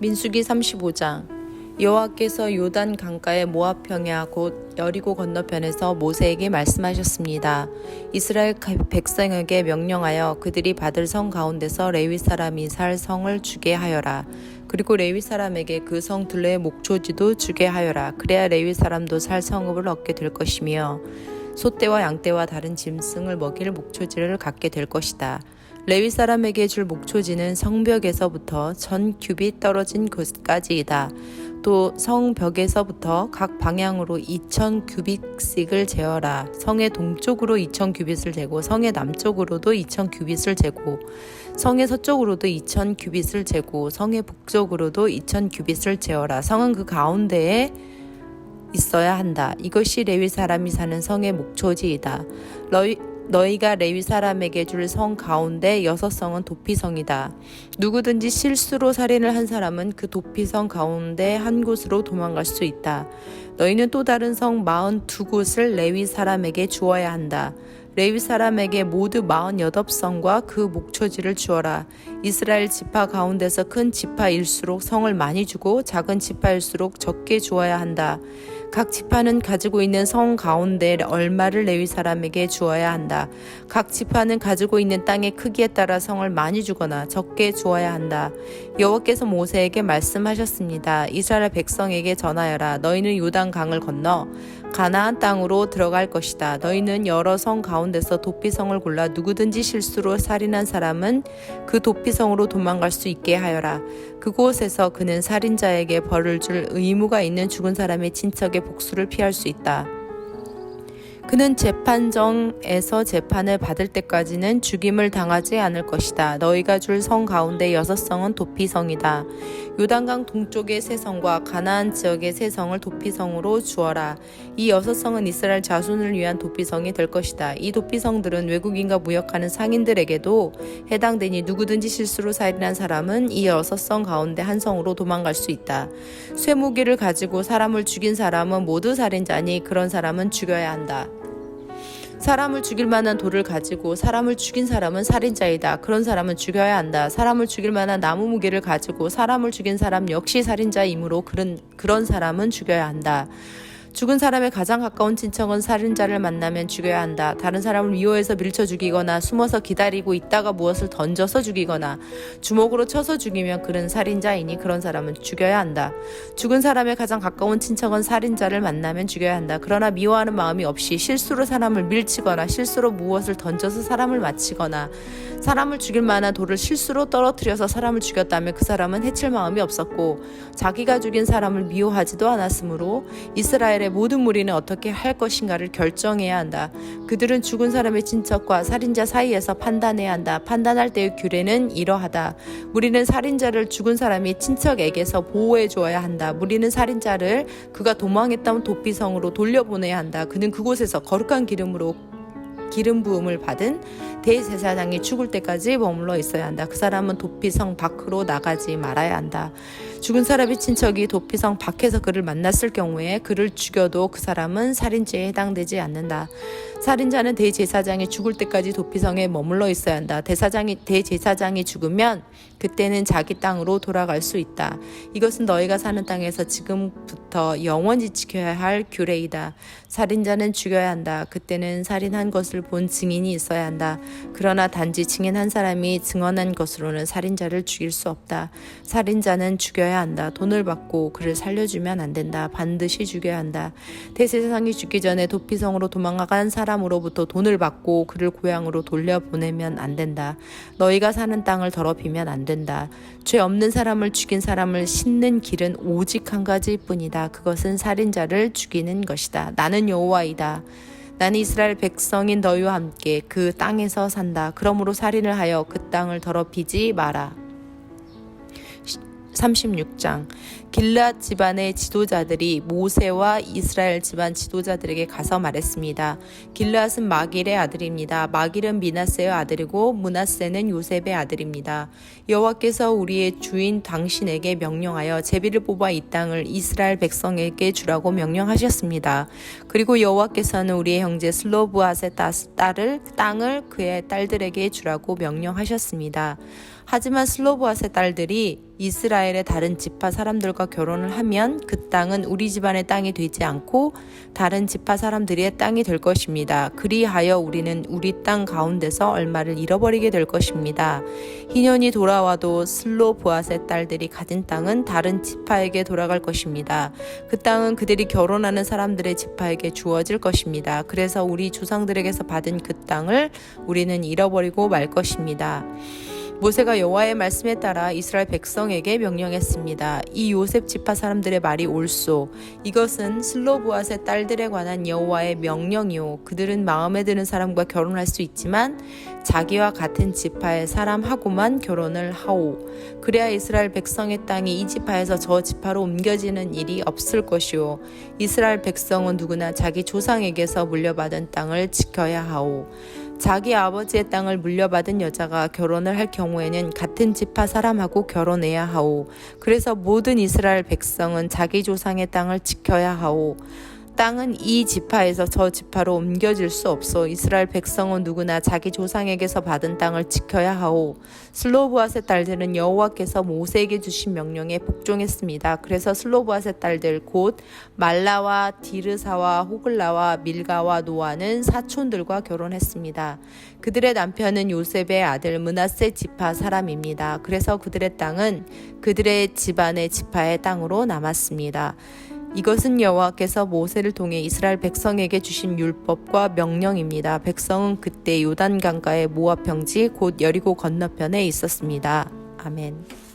민수기 35장. 여호와께서 요단 강가의 모압 평야 곧 여리고 건너편에서 모세에게 말씀하셨습니다. 이스라엘 백성에게 명령하여 그들이 받을 성 가운데서 레위 사람이 살 성을 주게 하여라. 그리고 레위 사람에게 그 성 둘레의 목초지도 주게 하여라. 그래야 레위 사람도 살 성읍을 얻게 될 것이며 소떼와 양떼와 다른 짐승을 먹일 목초지를 갖게 될 것이다. 레위 사람에게 줄 목초지는 성벽에서부터 1000규빗 떨어진 곳까지이다. 또 성벽에서부터 각 방향으로 2000규빗씩을 재어라. 성의 동쪽으로 2000규빗을 재고 성의 남쪽으로도 2000규빗을 재고 성의 서쪽으로도 2000규빗을 재고 성의 북쪽으로도 2000규빗을 재어라. 성은 그 가운데에 있어야 한다. 이것이 레위 사람이 사는 성의 목초지이다. 너희가 레위 사람에게 줄 성 가운데 6성은 도피성이다. 누구든지 실수로 살인을 한 사람은 그 도피성 가운데 한 곳으로 도망갈 수 있다. 너희는 또 다른 성 42곳을 레위 사람에게 주어야 한다. 레위 사람에게 모두 48성과 그 목초지를 주어라. 이스라엘 지파 가운데서 큰 지파일수록 성을 많이 주고 작은 지파일수록 적게 주어야 한다. 각 지파는 가지고 있는 성 가운데 얼마를 레위 사람에게 주어야 한다. 각 지파는 가지고 있는 땅의 크기에 따라 성을 많이 주거나 적게 주어야 한다. 여호와께서 모세에게 말씀하셨습니다. 이스라엘 백성에게 전하여라. 너희는 요단 강을 건너 가나안 땅으로 들어갈 것이다. 너희는 여러 성 가운데서 도피성을 골라 누구든지 실수로 살인한 사람은 그 도피성으로 도망갈 수 있게 하여라. 그곳에서 그는 살인자에게 벌을 줄 의무가 있는 죽은 사람의 친척의 복수를 피할 수 있다. 그는 재판정에서 재판을 받을 때까지는 죽임을 당하지 않을 것이다. 너희가 줄 성 가운데 6성은 도피성이다. 요단강 동쪽의 세 성과 가나안 지역의 세 성을 도피성으로 주어라. 이 6성은 이스라엘 자손을 위한 도피성이 될 것이다. 이 도피성들은 외국인과 무역하는 상인들에게도 해당되니 누구든지 실수로 살인한 사람은 이 6성 가운데 한 성으로 도망갈 수 있다. 쇠무기를 가지고 사람을 죽인 사람은 모두 살인자니 그런 사람은 죽여야 한다. 사람을 죽일 만한 돌을 가지고 사람을 죽인 사람은 살인자이다. 그런 사람은 죽여야 한다. 사람을 죽일 만한 나무 무게를 가지고 사람을 죽인 사람 역시 살인자이므로 그런 사람은 죽여야 한다. 죽은 사람의 가장 가까운 친척은 살인자를 만나면 죽여야 한다. 다른 사람을 미워해서 밀쳐 죽이거나 숨어서 기다리고 있다가 무엇을 던져서 죽이거나 주먹으로 쳐서 죽이면 그는 살인자이니 그런 사람은 죽여야 한다. 죽은 사람의 가장 가까운 친척은 살인자를 만나면 죽여야 한다. 그러나 미워하는 마음이 없이 실수로 사람을 밀치거나 실수로 무엇을 던져서 사람을 맞히거나 사람을 죽일 만한 돌을 실수로 떨어뜨려서 사람을 죽였다면 그 사람은 해칠 마음이 없었고 자기가 죽인 사람을 미워하지도 않았으므로 이스라엘의 모든 무리는 어떻게 할 것인가를 결정해야 한다. 그들은 죽은 사람의 친척과 살인자 사이에서 판단해야 한다. 판단할 때의 규례는 이러하다. 무리는 살인자를 죽은 사람이 친척에게서 보호해 주어야 한다. 무리는 살인자를 그가 도망했던 도피성으로 돌려보내야 한다. 그는 그곳에서 거룩한 기름 부음을 받은 대제사장이 죽을 때까지 머물러 있어야 한다. 그 사람은 도피성 밖으로 나가지 말아야 한다. 죽은 사람의 친척이 도피성 밖에서 그를 만났을 경우에 그를 죽여도 그 사람은 살인죄에 해당되지 않는다. 살인자는 대제사장이 죽을 때까지 도피성에 머물러 있어야 한다. 대제사장이 죽으면 그때는 자기 땅으로 돌아갈 수 있다. 이것은 너희가 사는 땅에서 지금부터 영원히 지켜야 할 규례이다. 살인자는 죽여야 한다. 그때는 살인한 것을 본 증인이 있어야 한다. 그러나 단지 증인한 사람이 증언한 것으로는 살인자를 죽일 수 없다. 살인자는 죽여야 한다. 돈을 받고 그를 살려주면 안 된다. 반드시 죽여야 한다. 대제사장이 죽기 전에 도피성으로 도망간 사람으로부터 돈을 받고 그를 고향으로 돌려보내면 안 된다. 너희가 사는 땅을 더럽히면 안 된다. 죄 없는 사람을 죽인 사람을 씻는 길은 오직 한 가지뿐이다. 그것은 살인자를 죽이는 것이다. 나는 여호와이다. 나는 이스라엘 백성인 너희와 함께 그 땅에서 산다. 그러므로 살인을 하여 그 땅을 더럽히지 마라. 36장. 길앗 집안의 지도자들이 모세와 이스라엘 집안 지도자들에게 가서 말했습니다. 길앗은 마길의 아들입니다. 마길은 미나세의 아들이고 므낫세는 요셉의 아들입니다. 여호와께서 우리의 주인 당신에게 명령하여 제비를 뽑아 이 땅을 이스라엘 백성에게 주라고 명령하셨습니다. 그리고 여호와께서는 우리의 형제 슬로브앗의 땅을 그의 딸들에게 주라고 명령하셨습니다. 하지만 슬로보앗의 딸들이 이스라엘의 다른 지파 사람들과 결혼을 하면 그 땅은 우리 집안의 땅이 되지 않고 다른 지파 사람들의 땅이 될 것입니다. 그리하여 우리는 우리 땅 가운데서 얼마를 잃어버리게 될 것입니다. 희년이 돌아와도 슬로보앗의 딸들이 가진 땅은 다른 지파에게 돌아갈 것입니다. 그 땅은 그들이 결혼하는 사람들의 지파에게 주어질 것입니다. 그래서 우리 조상들에게서 받은 그 땅을 우리는 잃어버리고 말 것입니다. 모세가 여호와의 말씀에 따라 이스라엘 백성에게 명령했습니다. 이 요셉 지파 사람들의 말이 옳소. 이것은 슬로보앗의 딸들에 관한 여호와의 명령이요. 그들은 마음에 드는 사람과 결혼할 수 있지만 자기와 같은 지파의 사람하고만 결혼을 하오. 그래야 이스라엘 백성의 땅이 이 지파에서 저 지파로 옮겨지는 일이 없을 것이오. 이스라엘 백성은 누구나 자기 조상에게서 물려받은 땅을 지켜야 하오. 자기 아버지의 땅을 물려받은 여자가 결혼을 할 경우에는 같은 지파 사람하고 결혼해야 하오. 그래서 모든 이스라엘 백성은 자기 조상의 땅을 지켜야 하오. 땅은 이 지파에서 저 지파로 옮겨질 수 없어. 이스라엘 백성은 누구나 자기 조상에게서 받은 땅을 지켜야 하오. 슬로보앗의 딸들은 여호와께서 모세에게 주신 명령에 복종했습니다. 그래서 슬로보앗의 딸들 곧 말라와 디르사와 호글라와 밀가와 노아는 사촌들과 결혼했습니다. 그들의 남편은 요셉의 아들 므낫세 지파 사람입니다. 그래서 그들의 땅은 그들의 집안의 지파의 땅으로 남았습니다. 이것은 여호와께서 모세를 통해 이스라엘 백성에게 주신 율법과 명령입니다. 백성은 그때 요단 강가의 모압 평지 곧 여리고 건너편에 있었습니다. 아멘.